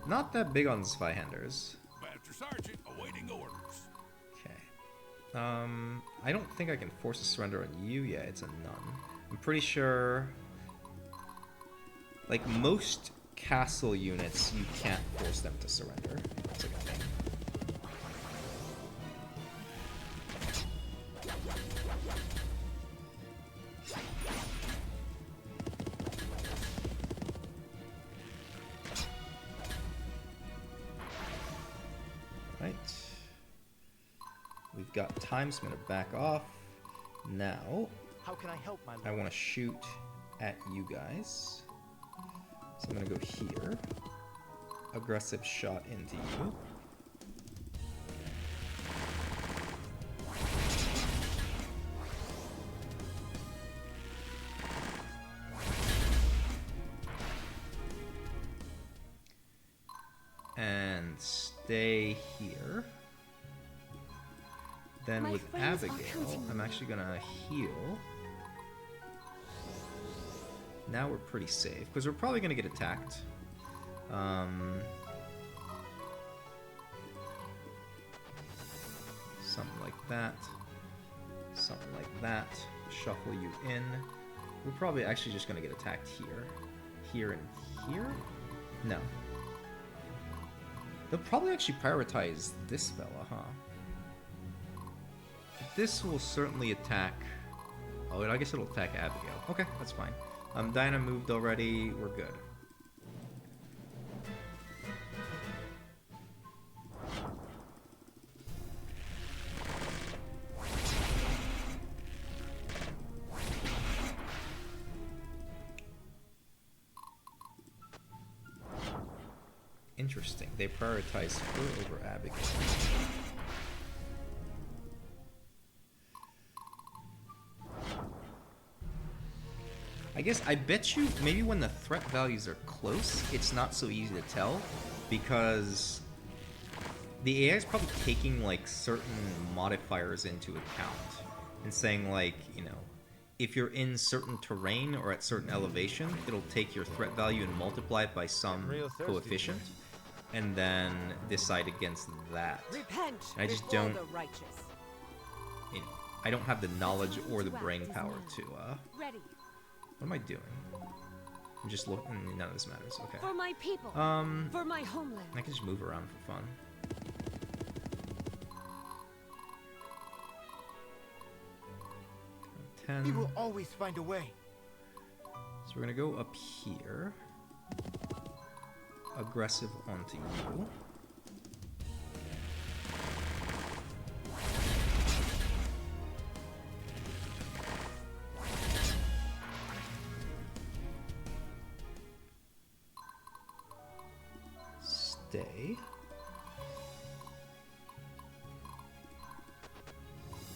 Not that big on Zweihanders. Master Sergeant, awaiting orders. Okay. I don't think I can force a surrender on you. Yeah, it's a none. I'm pretty sure, like most castle units, you can't force them to surrender. That's like a thing. Right. We've got time, so I'm gonna back off. Now, How can I help, my lord? I want to shoot at you guys. So I'm going to go here. Aggressive shot into you. And stay here. Then My with friends are Abigail, counting on I'm me. actually going to heal. Now we're pretty safe, because we're probably going to get attacked. Something like that. Something like that. Shuffle you in. We're probably actually just going to get attacked here. Here and here? No. They'll probably actually prioritize this fella, huh? This will certainly attack... Oh, I guess it'll attack Abigail. Okay, that's fine. Diana moved already. We're good. Interesting. They prioritize her over Abigail. I guess, I bet you, maybe when the threat values are close, it's not so easy to tell, because the AI is probably taking, like, certain modifiers into account, and saying, like, you know, if you're in certain terrain or at certain elevation, it'll take your threat value and multiply it by some Real thirsty. coefficient, and then decide against that. Repent I just before don't- the righteous. You know, I don't have the knowledge or the brain power to, Ready. what am I doing? I'm just looking, none of this matters, okay. For my people. For my homeland. I can just move around for fun. We 10. will always find a way. So we're gonna go up here. Aggressive onto you. stay.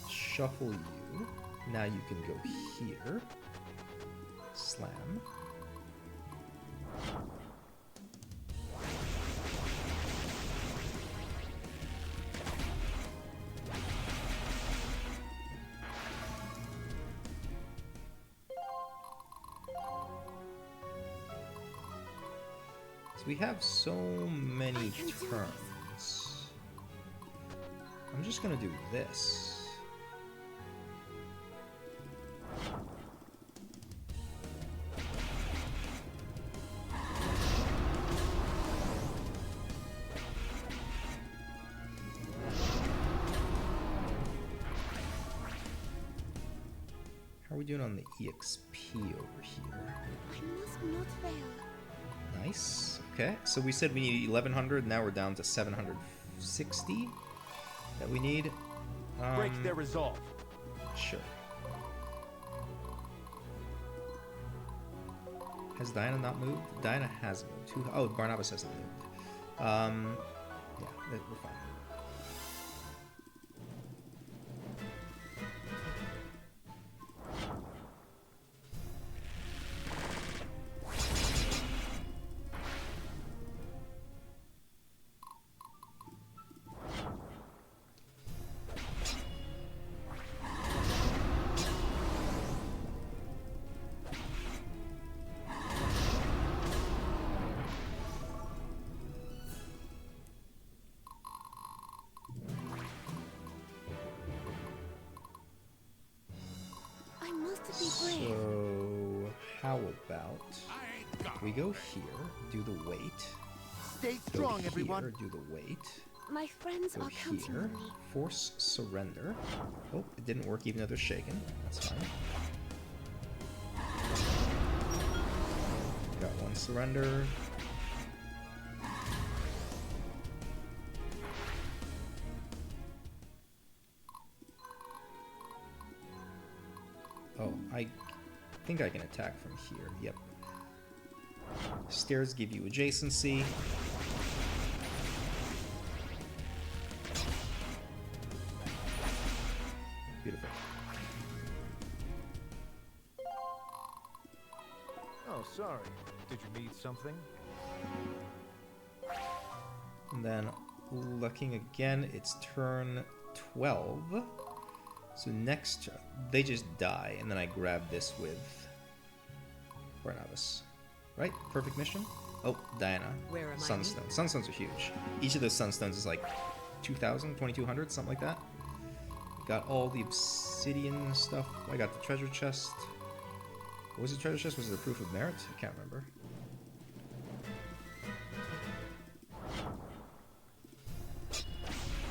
Shuffle you. Now you can go here. Slam. So we have so many turns. I'm just gonna do this. How are we doing on the EXP over here? I must not fail. Nice. Okay, so we said we need 1100, now we're down to 760 that we need. Break their resolve. Sure. Has Diana not moved? Diana has moved. Oh, Barnabas hasn't moved. Yeah, we're fine. So, how about we go here, do the weight. Stay Go strong, here, everyone. do the weight. My friends Go are counting here, on me. force surrender. Oh, it didn't work even though they're shaken. That's fine. Got one surrender. Oh, I think I can attack from here. Yep. Stairs give you adjacency. Beautiful. Oh, sorry. Did you need something? And then looking again, it's turn 12. So next, they just die, and then I grab this with Barnabas. Right? Perfect mission? Oh, Diana. Where am I? Sunstone. Sunstones are huge. Each of those sunstones is like 2,000, 2,200, something like that. Got all the obsidian stuff. I got the treasure chest. What was the treasure chest? Was it a proof of merit? I can't remember.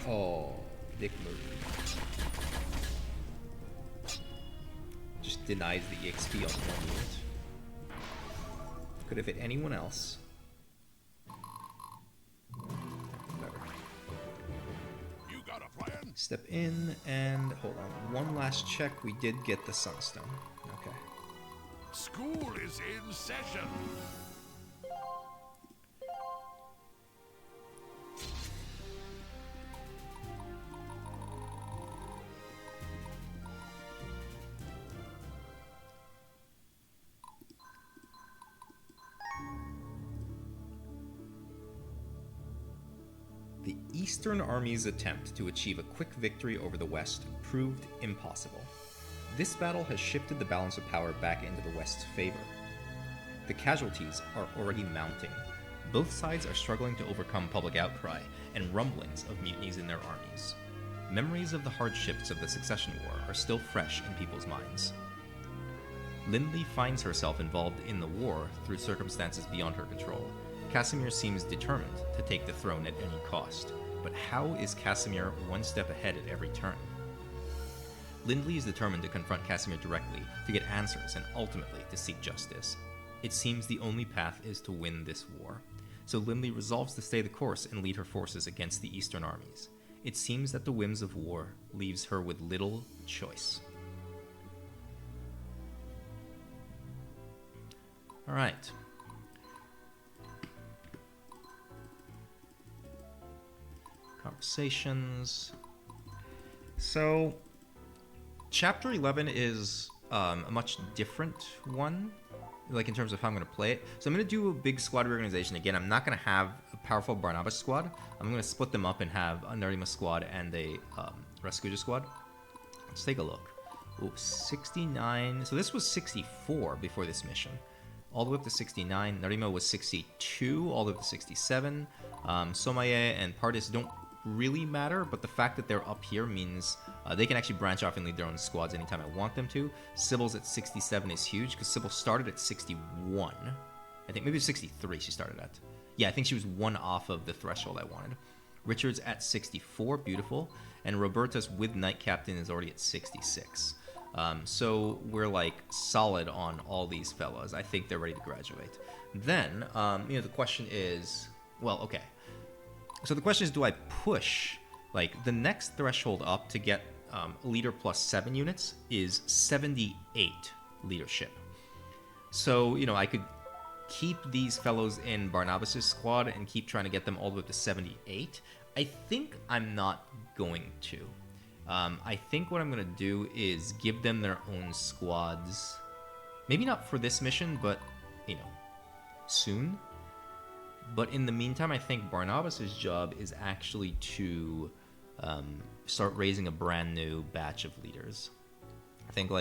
Oh, dick move. Just denies the EXP on one unit. Could have hit anyone else. Whatever. You got a plan? Step in and hold on. One last check. We did get the sunstone. Okay. School is in session. The Eastern Army's attempt to achieve a quick victory over the West proved impossible. This battle has shifted the balance of power back into the West's favor. The casualties are already mounting. Both sides are struggling to overcome public outcry and rumblings of mutinies in their armies. Memories of the hardships of the Succession War are still fresh in people's minds. Lindley finds herself involved in the war through circumstances beyond her control. Casimir seems determined to take the throne at any cost, but how is Casimir one step ahead at every turn? Lindley is determined to confront Casimir directly, to get answers, and ultimately to seek justice. It seems the only path is to win this war, so Lindley resolves to stay the course and lead her forces against the Eastern armies. It seems that the whims of war leaves her with little choice. Alright. Conversations. So, Chapter 11 is a much different one, like in terms of how I'm going to play it. So I'm going to do a big squad reorganization again. I'm not going to have a powerful Barnabas squad. I'm going to split them up and have a Nerima squad and a Raskuja squad. Let's take a look. Ooh, 69. So this was 64 before this mission. All the way up to 69. Nerima was 62, all the way up to 67. Somaye and Pardis don't really matter, but the fact that they're up here means they can actually branch off and lead their own squads anytime I want them to. Sibyl's at 67 is huge, because Sybil started at 61. I think maybe it was 63 she started at. Yeah, I think she was one off of the threshold I wanted. Richard's at 64, beautiful. And Roberta's with Knight Captain is already at 66. So we're like solid on all these fellas. I think they're ready to graduate. Then, the question is, well, okay. So the question is, do I push, like, the next threshold up to get leader plus 7 units is 78 leadership. So, I could keep these fellows in Barnabas' squad and keep trying to get them all the way up to 78. I think I'm not going to. I think what I'm going to do is give them their own squads. Maybe not for this mission, but, soon. But in the meantime, I think Barnabas' job is actually to start raising a brand new batch of leaders. I think,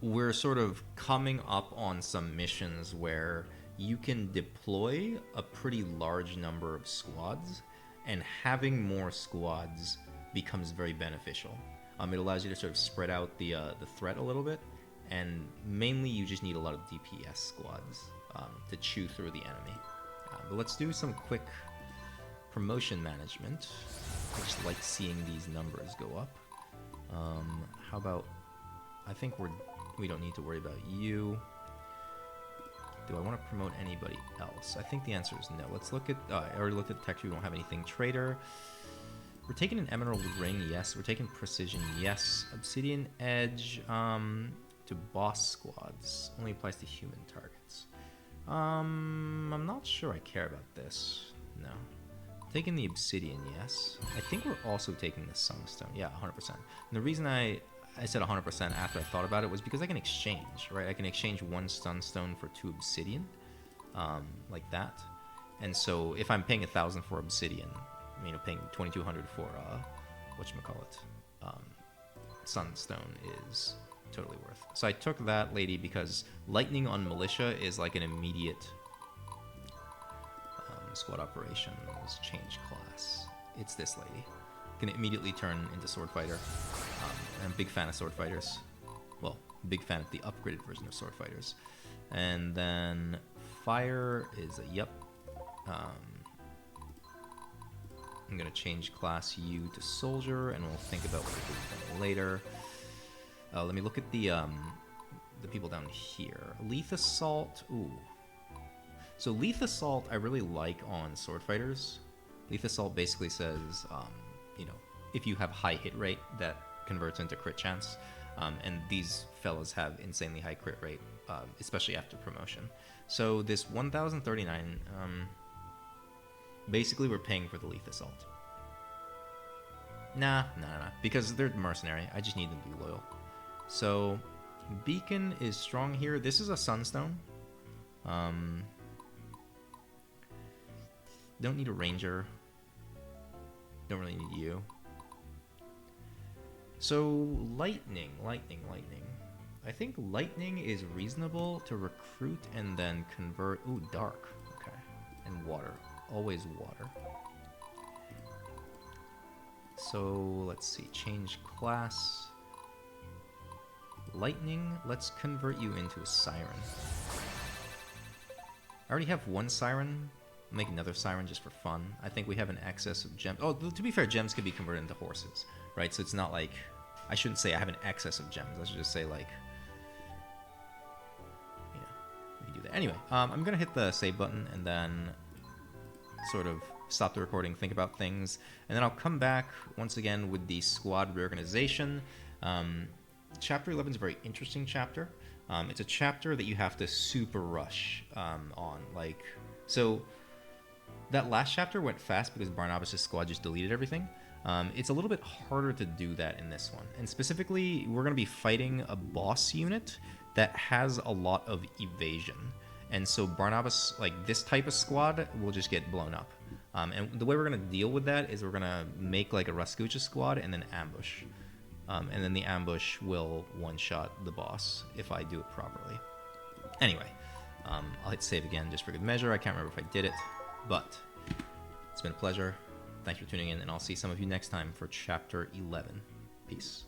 we're sort of coming up on some missions where you can deploy a pretty large number of squads, and having more squads becomes very beneficial. It allows you to sort of spread out the threat a little bit, and mainly you just need a lot of DPS squads to chew through the enemy. But let's do some quick promotion management. I just like seeing these numbers go up. How about, I think we don't need to worry about you. Do I want to promote anybody else? I think the answer is no. Let's look at, I already looked at the tech tree, we don't have anything. Trader. We're taking an Emerald Ring, yes. We're taking Precision, yes. Obsidian Edge, to boss squads. Only applies to human targets. I'm not sure I care about this. No. Taking the Obsidian, yes. I think we're also taking the Sunstone. Yeah, 100%. And the reason I said 100% after I thought about it was because I can exchange, right? I can exchange 1 Sunstone for 2 Obsidian, like that. And so if I'm paying 1,000 for Obsidian, paying 2,200 for, whatchamacallit, Sunstone is totally worth. So I took that lady because Lightning on Militia is like an immediate squad operation. Let's change class. It's this lady. Can immediately turn into sword fighter. I'm a big fan of sword fighters. Well, big fan of the upgraded version of sword fighters. And then fire is a yep. I'm gonna change class U to soldier, and we'll think about what to do with them later. Let me look at the people down here. Leaf Assault. Ooh. So Leaf Assault I really like on sword fighters. Leaf Assault basically says, if you have high hit rate, that converts into crit chance. And these fellas have insanely high crit rate, especially after promotion. So this 1,039, basically we're paying for the Leaf Assault. Nah, because they're mercenary. I just need them to be loyal. So Beacon is strong here. This is a Sunstone. Don't need a Ranger. Don't really need you. So Lightning. I think Lightning is reasonable to recruit and then convert. Ooh, Dark. Okay. And Water. Always Water. So let's see. Change class. Lightning. Let's convert you into a Siren. I already have 1 Siren. I'll make another Siren just for fun. I think we have an excess of gems. Oh, to be fair, gems can be converted into horses, right? So it's not like... I shouldn't say I have an excess of gems. I should just say, like... we can do that. Anyway, I'm going to hit the save button and then sort of stop the recording, think about things, and then I'll come back once again with the squad reorganization. Chapter 11 is a very interesting chapter. It's a chapter that you have to super rush on. So that last chapter went fast because Barnabas' squad just deleted everything. It's a little bit harder to do that in this one. And specifically, we're going to be fighting a boss unit that has a lot of evasion. And so Barnabas, like this type of squad, will just get blown up. And the way we're going to deal with that is we're going to make like a Raskucha squad and then ambush. And then the ambush will one-shot the boss if I do it properly. Anyway, I'll hit save again just for good measure. I can't remember if I did it, but it's been a pleasure. Thanks for tuning in, and I'll see some of you next time for Chapter 11. Peace.